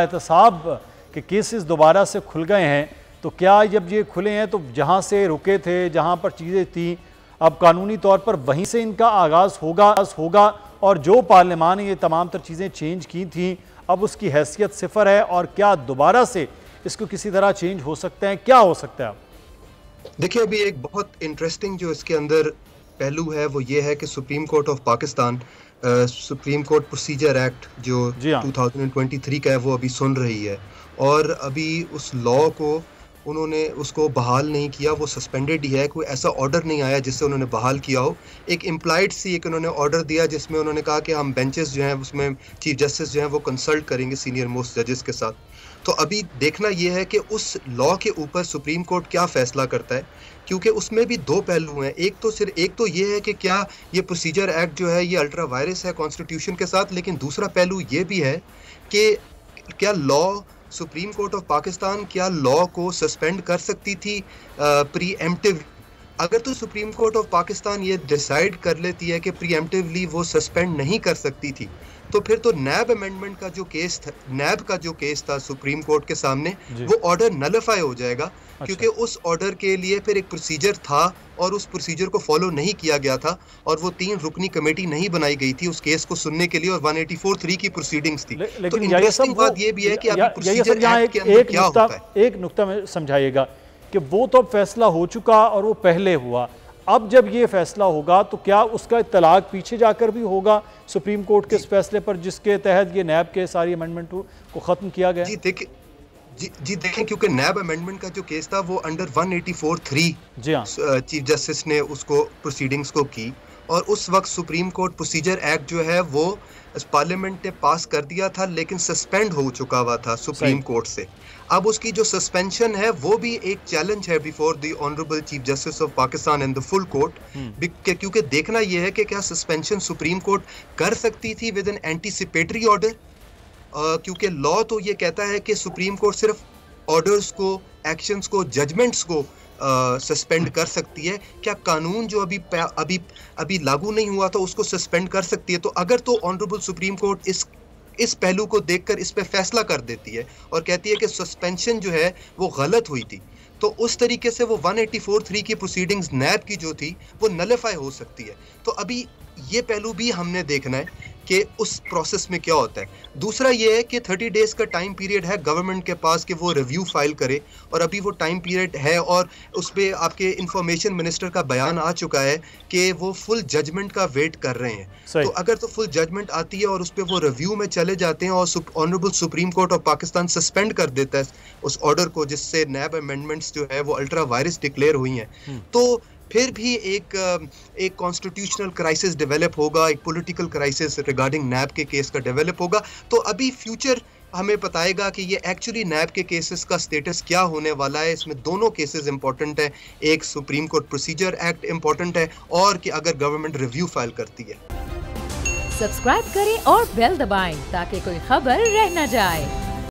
एहतसाब के केसेस दोबारा से खुल गए हैं, तो क्या जब ये खुले हैं तो जहाँ से रुके थे, जहाँ पर चीज़ें थी, अब कानूनी तौर पर वहीं से इनका आगाज़ होगा और जो पार्लियामान ने ये तमाम तर चीज़ें चेंज की थी अब उसकी हैसियत सिफर है, और क्या दोबारा से इसको किसी तरह चेंज हो सकते हैं, क्या हो सकता है? देखिए, अभी एक बहुत इंटरेस्टिंग जो इसके अंदर पहलू है वो ये है कि supreme court of Pakistan supreme court procedure act जो 2023 का है वो अभी सुन रही है, और अभी उस लॉ को उन्होंने उसको बहाल नहीं किया, वो सस्पेंडेड ही है। कोई ऐसा ऑर्डर नहीं आया जिससे उन्होंने बहाल किया हो। एक इम्प्लाइड सी एक उन्होंने ऑर्डर दिया जिसमें उन्होंने कहा कि हम बेंचेस जो हैं उसमें चीफ जस्टिस जो हैं वो कंसल्ट करेंगे सीनियर मोस्ट जजेस के साथ। तो अभी देखना ये है कि उस लॉ के ऊपर सुप्रीम कोर्ट क्या फैसला करता है, क्योंकि उसमें भी दो पहलू हैं। एक तो ये है कि क्या ये प्रोसीजर एक्ट जो है ये अल्ट्रा वायरस है कॉन्स्टिट्यूशन के साथ, लेकिन दूसरा पहलू ये भी है कि क्या law supreme court of Pakistan क्या लॉ को सस्पेंड कर सकती थी प्रीएम्प्टिव। अगर तो सुप्रीम कोर्ट ऑफ पाकिस्तान ये डिसाइड कर लेती है कि प्रीएम्प्टिवली वो सस्पेंड नहीं कर सकती थी, तो फिर तो नैब अमेंडमेंट का जो केस था, नैब का जो केस था सुप्रीम कोर्ट के सामने, वो ऑर्डर नलिफाई हो जाएगा। क्योंकि उस ऑर्डर के लिए फिर एक प्रोसीजर था और उस प्रोसीजर को फॉलो नहीं किया गया था, और वो 3 रुकनी कमेटी नहीं बनाई गई थी उस केस को सुनने के लिए, और 184(3) की प्रोसीडिंग्स थी। तो इंटरेस्टिंग बात ये भी है कि अभी प्रोसीजर एक्ट के अंदर क्या होता है। एक नुक्ता में समझाइएगा कि वो तो फैसला हो चुका और वो पहले हुआ, अब जब ये फैसला होगा तो क्या उसका इत्तलाक पीछे जाकर भी होगा सुप्रीम कोर्ट के इस फैसले पर जिसके तहत ये नैब के सारी अमेंडमेंट को खत्म किया गया? जी देखें, क्योंकि नैब अमेंडमेंट का जो केस था वो अंडर 184(3) चीफ जस्टिस ने उसको प्रोसीडिंग्स को की, और उस वक्त सुप्रीम कोर्ट प्रोसीजर एक्ट जो है वो पार्लियामेंट ने पास कर दिया था, लेकिन सस्पेंड हो चुका हुआ था सुप्रीम कोर्ट से। अब उसकी जो सस्पेंशन है वो भी एक चैलेंज है before the honourable chief justice of Pakistan and the full court, क्योंकि देखना ये है कि क्या सस्पेंशन सुप्रीम कोर्ट कर सकती थी विद एन एंटीसिपेटरी ऑर्डर, क्योंकि लॉ तो ये कहता है कि सुप्रीम कोर्ट सिर्फ ऑर्डर्स को, एक्शंस को, जजमेंट्स को सस्पेंड कर सकती है। क्या कानून जो अभी लागू नहीं हुआ था उसको सस्पेंड कर सकती है? तो अगर तो ऑनरेबल सुप्रीम कोर्ट इस पहलू को देखकर इस पे फैसला कर देती है और कहती है कि सस्पेंशन जो है वो गलत हुई थी, तो उस तरीके से वो 184(3) की प्रोसीडिंग्स नैब की जो थी वो नलिफाई हो सकती है। तो अभी ये पहलू भी हमने देखना है कि उस प्रोसेस में क्या होता है। दूसरा ये है कि 30 डेज का टाइम पीरियड है गवर्नमेंट के पास कि वो रिव्यू फाइल करे, और अभी वो टाइम पीरियड है, और उस पर आपके इंफॉर्मेशन मिनिस्टर का बयान आ चुका है कि वो फुल जजमेंट का वेट कर रहे हैं। तो अगर तो फुल जजमेंट आती है और उस पर वो रिव्यू में चले जाते हैं और honourable supreme court of Pakistan suspend कर देता है उस ऑर्डर को जिससे नैब अमेंडमेंट्स जो है वो अल्ट्रा वायरस डिक्लेयर हुई हैं, तो फिर भी एक कॉन्स्टिट्यूशनल क्राइसिस डेवलप होगा, एक पॉलिटिकल क्राइसिस रिगार्डिंग नैब के केस का डेवलप होगा। तो अभी फ्यूचर हमें बताएगा कि ये एक्चुअली नैब के केसेस का स्टेटस क्या होने वाला है। इसमें दोनों केसेस इंपॉर्टेंट है, एक supreme court procedure act important है, और कि अगर गवर्नमेंट रिव्यू फाइल करती है। सब्सक्राइब करें और बेल दबाएं ताकि कोई खबर रह न जाए।